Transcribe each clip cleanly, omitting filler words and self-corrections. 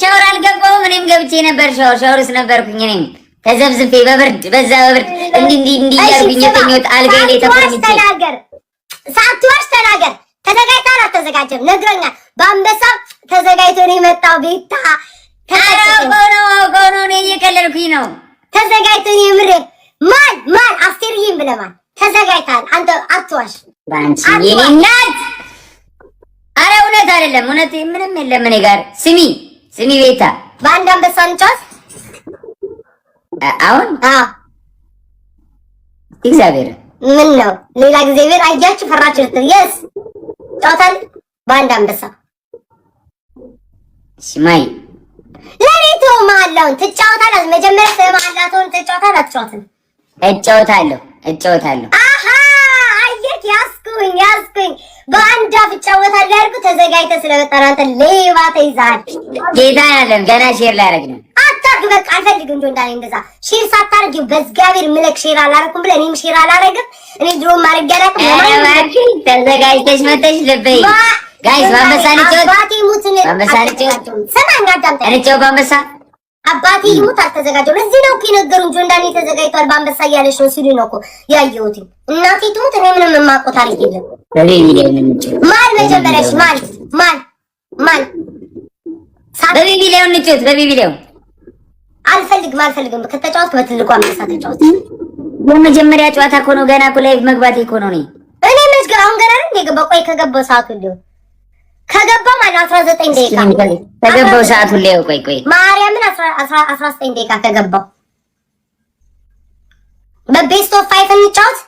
ሻወር አልገባሁም። እኔም ገብቼ ነበር ሻወርስ ነበርኩኝ። እኔም ተዘብዝፌ በብርድ በዛ በብርድ እንዲህ ያርጉኝ የተኛሁት አልጋዬ ላይ ተቆርጬ። ሳትዋሽ ተናገር። ተዘጋጅተሃል አልተዘጋጀም? ነግረኛል። በአንበሳ ተዘጋጅቶ ነው የመጣው ቤታ። አውቀው ነው እኔ እየቀለድኩኝ ነው። ተዘጋጅቶ ነው የምሬ። ማን አስቴርዬም ብለማል። ተዘጋጅተሃል አንተ አትዋሽ። ባንቺ የኔ እናት አረ እውነት አይደለም፣ እውነት ምንም የለም እኔ ጋር። ስሚ ቤታ በአንድ አንበሳ እንጫወት አሁን። እግዚአብሔር ምን ነው ሌላ ጊዜ ቤት አያችሁ ፈራችሁ። የስ ጫወታል በአንድ አንበሳ። ስማይ ለኔቶ ማላውን ትጫወታለህ። መጀመሪያ ስለማላውን ትጫወታለህ አትጫወትም? እጫወታለሁ። አሃ አየክ ያስኩኝ በአንድ አፍ እጫወታለሁ ያልኩ ተዘጋጅተህ ስለመጣህ አንተ ሌባ ተይዘሃል። ጌታ ያለም ገና ሼር ላደርግ ነው። አታርግ በቃ አልፈልግም። እንዳኔ እንደዛ ሼር ሳታርግ በእግዚአብሔር ምለክ ሼር አላረኩም ብለህ እኔም ሼር አላረግም። እኔ ድሮም ማድረግ ያላቅም ተዘጋጅተሽ መተሽ ልበይ ጋይስ ባንበሳ ልጫወት። አባቴ ሙትን ሰማኝ አዳምጠኝ። እንጫወት ባንበሳ አባቴ ይሙት አልተዘጋጀው። ለዚህ ነው እኮ የነገሩኝ። ጆንዳኔ ተዘጋጅቷል በአንበሳ እያለሽ ነው ሲሉ ነው እኮ ያየሁት። እናቴ ትሙት እኔ ምንም የማውቀው ታሪክ የለም። ማን መጀመሪያሽ ማን በቢቢሌው እንጫወት። በቢቢሌው አልፈልግም። ከተጫወት በትልቁ አንበሳ ተጫወት። የመጀመሪያ ጨዋታ እኮ ነው። ገና እኮ ላይቭ መግባቴ እኮ ነው። እኔ መስገር አሁን ገና ነው የገባው። ቆይ ከገባው ሰዓቱ ሊሆን ከገባው ማለት 19 ደቂቃ ከገባው ሰዓቱ ሊሆን ቆይ ማርያምን 19 ደቂቃ ከገባው በቤስት ኦፍ 5 እንጫወት።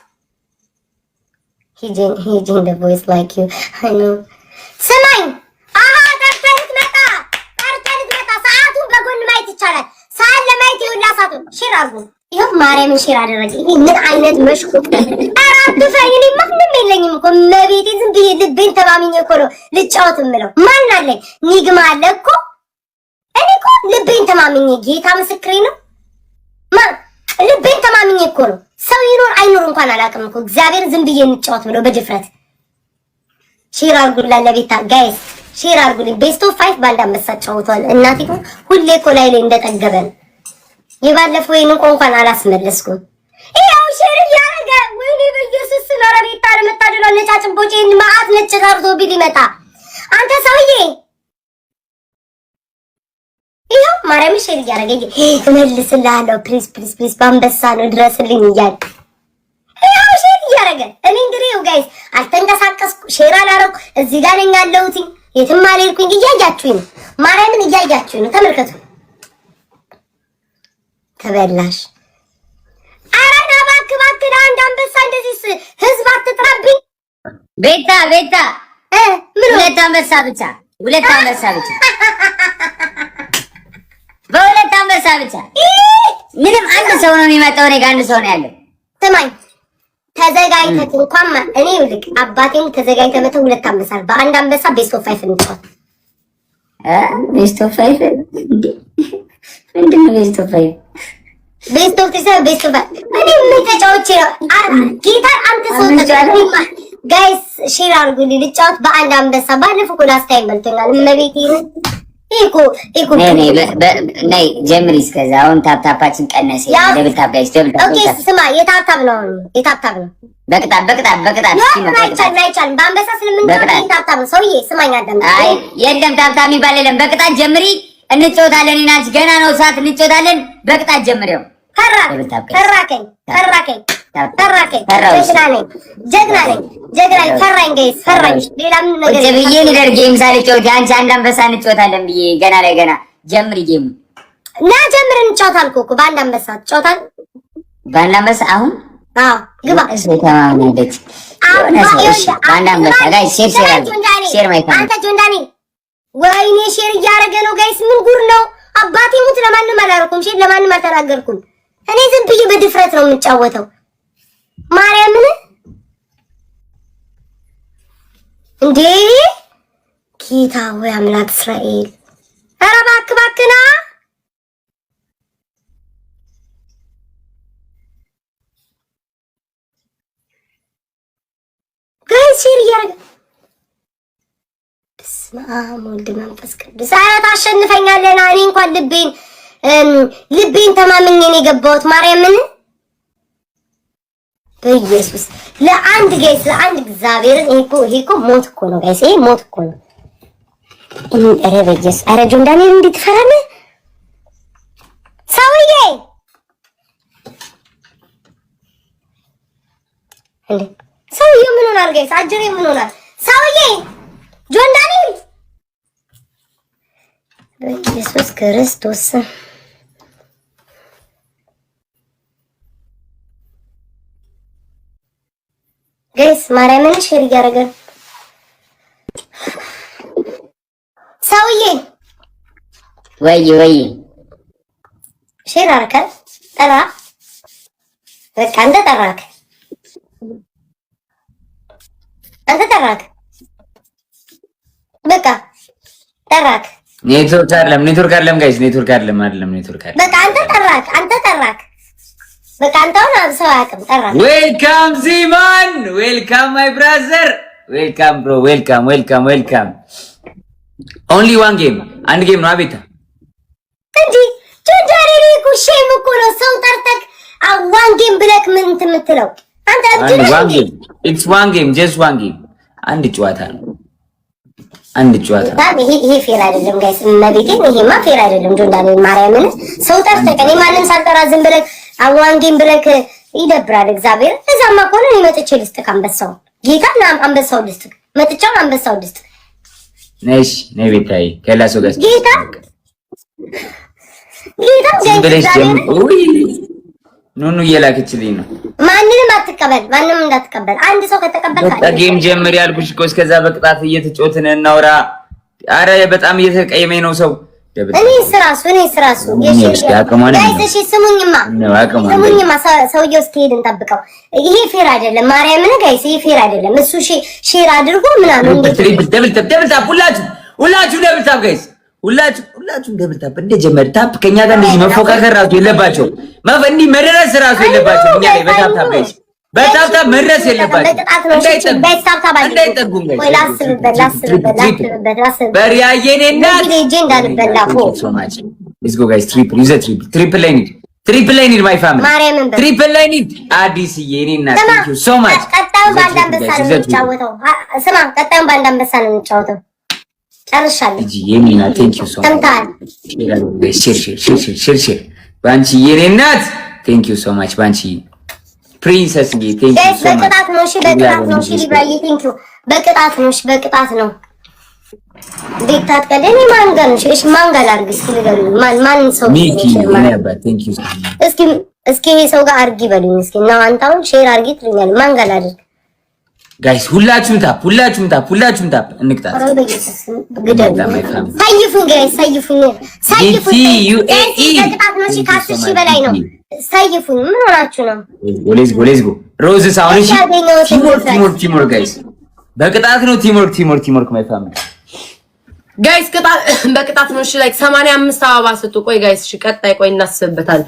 ሂጂን the voice like you I know ስማኝ። ጠርተህ መጣ ሰዓቱን በጎን ማየት ይቻላል። ሰዓት ለማየት ይውላ ሰዓቱን ሼር አድርጉ። ይሄው ማርያምን ሼር አደረገ። ይሄ ምን አይነት መሽኩት! አራቱ ፈይኒ ምንም የለኝም እኮ መቤቴ። ዝም ብዬ ልቤን ተማምኜ እኮ ነው ልጫወት የምለው። ማን አለኝ? ኒግማ አለ እኮ። እኔ እኮ ልቤን ተማምኜ ጌታ ምስክሬ ነው። ልቤን ተማምኜ እኮ ነው። ሰው ይኖር አይኖር እንኳን አላውቅም እኮ እግዚአብሔር። ዝም ብዬ እንጫወት ብለው በድፍረት ሼር አድርጉልኝ ለቤታ ጋይስ፣ ሼር አድርጉልኝ። ቤስት ኦፍ 5 ባንድ አንበሳ ጫውቷል። እናቴ ሁሌ እኮ ላይ እንደጠገበ ነው። የባለፈው ይሄን እንኳን አላስመለስኩም። ይሄው ሼር ያረጋ ወይኔ በኢየሱስ ስለራ ቤታ ለመታደላ ነጫጭቦቼን ማአት ነጭ ታርቶ ቢል ይመጣ አንተ ሰውዬ። ይሄው ማርያም ሼር ያረጋ እመልስልሃለሁ። ፕሊዝ በአንበሳ ነው ድረስልኝ እያለ ይሄው ሼር ያረጋ። እኔ እንግዲህ ጋይስ አልተንቀሳቀስኩ፣ ሼር አላረኩ። እዚህ ጋር ነኝ ያለሁት፣ የትም አልሄድኩኝ። እያያችሁኝ ነው፣ ማርያምን እያያችሁኝ ነው። ተመልከቱ። ተበላሽ። ኧረ ና እባክህ አንድ አንበሳ እንደዚህ ህዝብ አትጥራብኝ። ቤታ ምን ሁለት አንበሳ ብቻ በሁለት አንበሳ ብቻ። ምንም አንድ ሰው ነው የሚመጣው። እኔ ጋር አንድ ሰው ነው ያለው። ስማኝ ተዘጋጅተህ እንኳን እኔ ይልቅ አባቴም ተዘጋጅተህ መተው ሁለት አንበሳ በአንድ አንበሳ ቤስት ኦፍ 5 እንጫወት። ቤስት ኦፍ 5 ምንድን ነው? ቤስት ኦፍ 5 ቤስት ኦፍ 5 እኔ ምን ተጫውቼ ነው? ጊታር አንተ ሰው ተጫውተህ ጋይስ ሼር አድርጉልኝ ልጫወት በአንድ አንበሳ። ባለፈው እኮ ላስታይም በልቶኛል። እመቤቴ ኢኮ ነይ ጀምሪ። እስከዛ አሁን ታፕታፓችን ቀነሰ። ደብል ታፕ ጋይስ ደብል ታፕ። ኦኬ ስማ የታፕታፕ ነው በቅጣት አይቻልም። በአንበሳ ስለምንጫወት የታፕታፕ ነው። ሰውዬ ስማኝ አዳም። አይ የለም ታፕታፕ የሚባል የለም። በቅጣት ጀምሪ። እንጫወታለን። እናች ገና ነው ሰዓት እንጫወታለን። በቅጣት ጀምሪው። ፈራከኝ ጀግና ነኝ። ፈራኝ ጋይስ ፈራኝ። ሌላ ምን ነገር ብዬ ልደር ጌም ሳልጫወት አንቺ አንድ አንበሳ እንጫወታለን ብዬ ገና ላይ ገና ጀምሪ ጌሙ እና ጀምር እንጫወታል እኮ በአንድ አንበሳ ትጫወታል። በአንድ አንበሳ አሁን ግባ ተማምናለች። በአንድ አንበሳ ጋይስ ሼር ማይካ አንተ ጆንዳኒ ወይኔ ሼር እያደረገ ነው ጋይስ። ምን ጉር ነው? አባቴ ሙት ለማንም አላረኩም። ሼር ለማንም አልተናገርኩም። እኔ ዝም ብዬ በድፍረት ነው የምጫወተው። ማርያምን እንዴ ጌታ ሆይ አምላክ እስራኤል፣ ኧረ እባክህ ና ጋይስ ሼር እያደረገ በስመ አብ ወወልድ ወመንፈስ ቅዱስ። ኧረ ታሸንፈኛለህ። እኔ እንኳን ልቤን ተማምኜ ነው የገባሁት ማርያምን በኢየሱስ ለአንድ እግዚአብሔርን ይሄ እኮ ሞት እኮ ነው ጋይስ፣ ይሄ ሞት እኮ ነው። ኧረ በኢየሱስ ኧረ ጆን ዳንኤል እንዴት ትፈራለህ ሰውዬ? እንዴ ሰውዬው ምን ሆናል ጋይስ? አጀሬ ምን ሆናል ሰውዬ? ጆን ዳንኤል በኢየሱስ ክርስቶስ ጋይስ ማርያምን ሼር እያደረገ ሰውዬ ወይ ሼር አርከ ጠራ በቃ አንተ ጠራክ በቃ ጠራክ። ኔትወርክ አይደለም ጋይስ፣ ኔትወርክ አይደለም። በቃ አንተ ጠራክ በቃ አንተውን አብሰው አያውቅም። ጠራክ። ዌልካም ዚማን፣ ዌልካም ማይ ብራዘር፣ ዌልካም ብሮ፣ ዌልካም። ኦንሊ ዋን ጌም፣ አንድ ጌም ነው። አቤታ እንዴ ጆንዳሪ ኩሼም እኮ ነው ሰው ጠርተክ ዋን ጌም ብለክ ምን የምትለው አንተ? ዋን ጌም፣ ኢትስ ዋን ጌም፣ ጀስት ዋን ጌም። አንድ ጨዋታ ነው። ይሄ ፌር አይደለም ጋይስ፣ መቤቴን ይሄማ ፌር አይደለም። ጆንዳሪ ማርያምን ሰው ጠርተክ እኔ ማንም ሳልጠራ ዝም ብለክ ዋን ጌም ብለክ ይደብራል። እግዚአብሔር እዛማ ከሆነ እኔ መጥቼ ልስጥክ አንበሳው ጌታና አንበሳው ልስጥክ መጥቻው አንበሳው ልስጥክ ነሽ ነቤታይ ከላሶ ጋር ጌታ ኑኑ እየላከችልኝ ነው። ማንንም አትቀበል፣ ማንንም እንዳትቀበል። አንድ ሰው ከተቀበል ጌም ጀምር ያልኩሽ እኮ እስከዛ በቅጣት እየተጫወትን እናውራ። አረ በጣም እየተቀየመኝ ነው ሰው። እኔ ስራሱ ጋይስ ስሙኝማ ሰውዬው እስኪሄድ እንጠብቀው። ይሄ ፌር አይደለም ማርያምን ጋይስ፣ ይሄ ፌር አይደለም። እሱ ሼር አድርጎ ምናምን ደብል ታፕ ሁላችሁ ደብል ታፕ ጋይስ፣ ሁላችሁ ደብል ታፕ እንደጀመረ ታፕ ከኛ ጋር እንደዚህ መፎካከር ራሱ የለባቸው። እንዲህ መድረስ ራሱ የለባቸው። እኛ ላይ በታፕ ታፕ ጋይስ፣ በታፕ ታፕ መድረስ የለባቸው። እንዳይጠጉም ጋይስ። በሪያየኔና ሌትስ ጎ ጋይስ። ትሪፕል ላይ ኒድ ማይ ፋሚሊ፣ ትሪፕል ላይ ኒድ አዲስ የኔና ቴንክ ዩ ሶ ማች። ቀጣዩን ባንድ አንበሳ ነው የምንጫወተው። ስማ ቀጣዩን ባንድ አንበሳ ነው የምንጫወተው። ጨርሻለሁ። እጂ የኔና ቴንክ ዩ ሶ ማች። ሼር ባንቺ የኔናት ቴንክ ዩ ሶ ማች። ባንቺ ፕሪንሰስ ቴንክ ዩ ሶ ማች። በቅጣት ነው እሺ፣ በቅጣት ነው እሺ። ሊብራዬ ቴንክ ዩ። በቅጣት ነው እሺ፣ በቅጣት ነው። ቤታት ቀደኔ ማን ጋር ነው? እሺ ማን ጋር አድርግ እስኪ ንገሩኝ። ማን ሰው ሚኪ እኔ አባ ቴንክ ዩ ሶ ማች። እስኪ ይሄ ሰው ጋር አድርጊ በሉኝ እስኪ። እና አንታውን ሼር አድርጊ ትሉኛል። ማን ጋር አድርግ ጋይስ? ሁላችሁም ታፕ እንቅጣት። ሰይፉኝ ጋይስ፣ ሰይፉኝ። በቅጣት ነው እሺ። ከአስር ሺህ በላይ ነው። ሰይፉኝ። ምን ሆናችሁ ነው? ሌትስ ጎ ሮዝስ። አሁን እሺ ቲምወርክ ጋይስ፣ በቅጣት ነው። ቲምወርክ ማይ ፋሚሊ ጋይስ፣ በቅጣት ነው እሺ። ላይክ 85 አበባ ስጡ። ቆይ ጋይስ፣ እሺ ቀጣይ ቆይ እናስብበታል።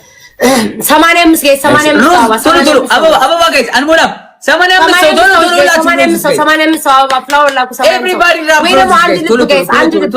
85 ጋይስ፣ 85 አበባ ጋይስ፣ አንሞላም። 85 ሰው ቶሎ 85 አበባ ፍላወር ላኩ። 85 ወይ ደግሞ አንድ ልብ ጋይስ፣ አንድ ልብ